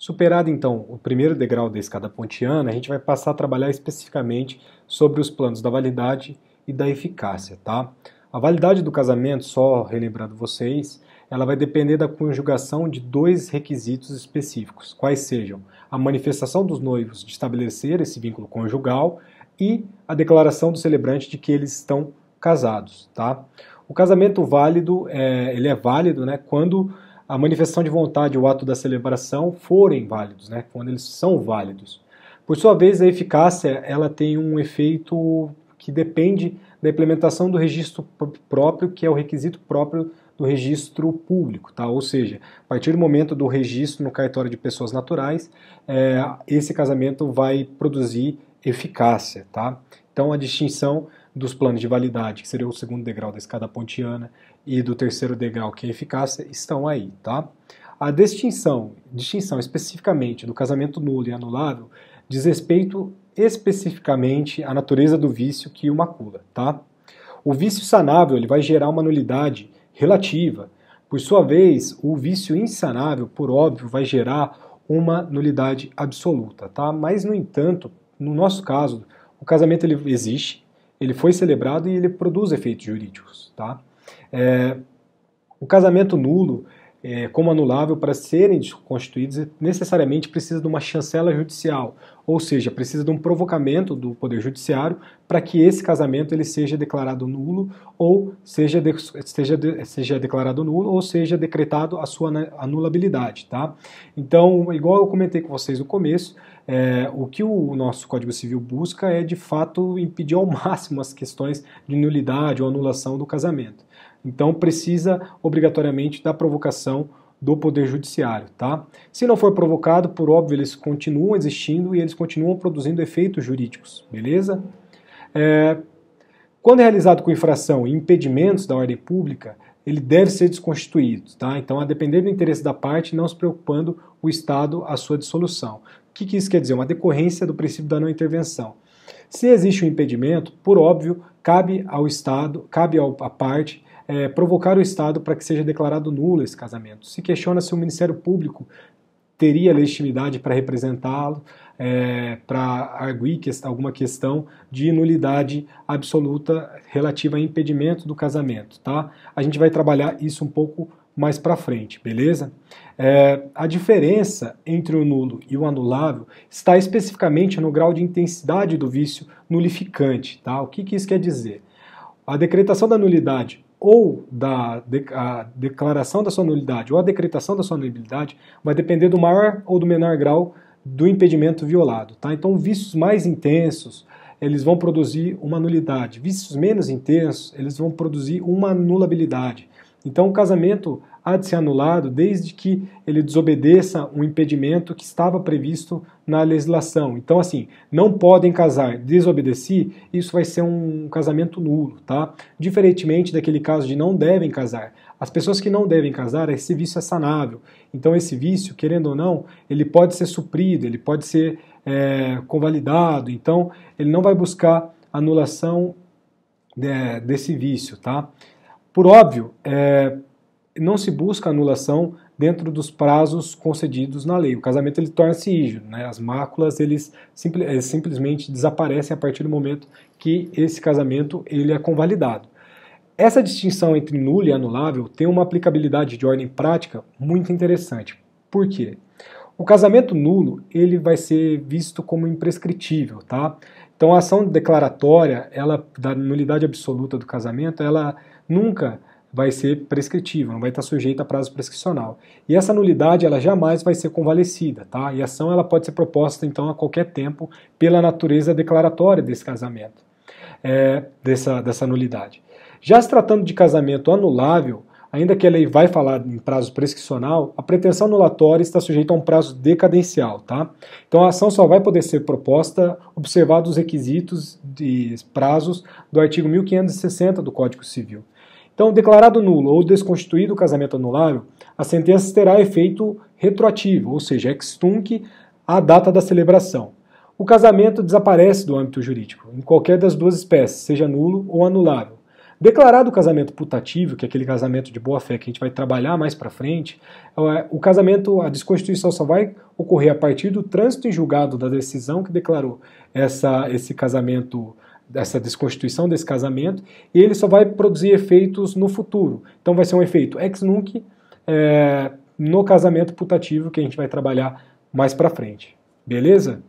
Superado então o primeiro degrau da escada pontiana, a gente vai passar a trabalhar especificamente sobre os planos da validade e da eficácia, tá? A validade do casamento, só relembrando vocês, ela vai depender da conjugação de dois requisitos específicos, quais sejam a manifestação dos noivos de estabelecer esse vínculo conjugal e a declaração do celebrante de que eles estão casados, tá? O casamento válido, ele é válido, né, quando a manifestação de vontade e o ato da celebração forem válidos, né, quando eles são válidos. Por sua vez, a eficácia ela tem um efeito que depende da implementação do registro próprio, que é o requisito próprio do registro público, tá? Ou seja, a partir do momento do registro no cartório de pessoas naturais, esse casamento vai produzir eficácia, tá? Então a distinção dos planos de validade, que seria o segundo degrau da escada pontiana, e do terceiro degrau, que é a eficácia, estão aí, tá? A distinção especificamente do casamento nulo e anulável diz respeito especificamente à natureza do vício que o macula, tá? O vício sanável ele vai gerar uma nulidade relativa. Por sua vez, o vício insanável, por óbvio, vai gerar uma nulidade absoluta, tá? Mas, no entanto, no nosso caso, o casamento ele existe, ele foi celebrado e ele produz efeitos jurídicos, tá? O casamento nulo, como anulável, para serem constituídos, necessariamente precisa de uma chancela judicial, ou seja, precisa de um provocamento do Poder Judiciário para que esse casamento ele seja declarado nulo, ou seja declarado nulo, ou seja decretado a sua anulabilidade, tá? Então, igual eu comentei com vocês no começo, o que o nosso Código Civil busca é, de fato, impedir ao máximo as questões de nulidade ou anulação do casamento. Então precisa obrigatoriamente da provocação do Poder Judiciário, tá? Se não for provocado, por óbvio, eles continuam existindo e eles continuam produzindo efeitos jurídicos, beleza? Quando é realizado com infração e impedimentos da ordem pública, ele deve ser desconstituído, tá? Então, a depender do interesse da parte, não se preocupando o Estado a sua dissolução. O que isso quer dizer? Uma decorrência do princípio da não intervenção. Se existe um impedimento, por óbvio, cabe ao Estado, cabe à parte, provocar o Estado para que seja declarado nulo esse casamento. Se questiona se o Ministério Público teria legitimidade para representá-lo, para arguir alguma questão de nulidade absoluta relativa a impedimento do casamento, tá? A gente vai trabalhar isso um pouco mais para frente, beleza? A diferença entre o nulo e o anulável está especificamente no grau de intensidade do vício nulificante, tá? O que isso quer dizer? A decretação da nulidade ou a declaração da sua nulidade ou a decretação da sua nulidade vai depender do maior ou do menor grau do impedimento violado, tá? Então, vícios mais intensos, eles vão produzir uma nulidade. Vícios menos intensos, eles vão produzir uma anulabilidade. Então, o casamento há de ser anulado desde que ele desobedeça um impedimento que estava previsto na legislação. Então, assim, não podem casar, desobedeci, isso vai ser um casamento nulo, tá? Diferentemente daquele caso de não devem casar. As pessoas que não devem casar, esse vício é sanável. Então, esse vício, querendo ou não, ele pode ser suprido, ele pode ser convalidado. Então, ele não vai buscar anulação desse vício, tá? Por óbvio, não se busca anulação dentro dos prazos concedidos na lei. O casamento ele torna-se ígio, né? As máculas eles simplesmente desaparecem a partir do momento que esse casamento ele é convalidado. Essa distinção entre nulo e anulável tem uma aplicabilidade de ordem prática muito interessante. Por quê? O casamento nulo ele vai ser visto como imprescritível, tá? Então a ação declaratória da nulidade absoluta do casamento, ela nunca vai ser prescritível, não vai estar sujeita a prazo prescricional. E essa nulidade ela jamais vai ser convalescida, tá? E a ação ela pode ser proposta então a qualquer tempo pela natureza declaratória desse casamento, dessa nulidade. Já se tratando de casamento anulável, ainda que a lei vai falar em prazo prescricional, a pretensão anulatória está sujeita a um prazo decadencial, tá? Então a ação só vai poder ser proposta observados os requisitos de prazos do artigo 1560 do Código Civil. Então, declarado nulo ou desconstituído o casamento anulável, a sentença terá efeito retroativo, ou seja, ex tunc à data da celebração. O casamento desaparece do âmbito jurídico, em qualquer das duas espécies, seja nulo ou anulável. Declarado o casamento putativo, que é aquele casamento de boa-fé que a gente vai trabalhar mais para frente, o casamento, a desconstituição só vai ocorrer a partir do trânsito em julgado da decisão que declarou esse casamento, essa desconstituição desse casamento, e ele só vai produzir efeitos no futuro. Então vai ser um efeito ex nunc no casamento putativo que a gente vai trabalhar mais para frente. Beleza?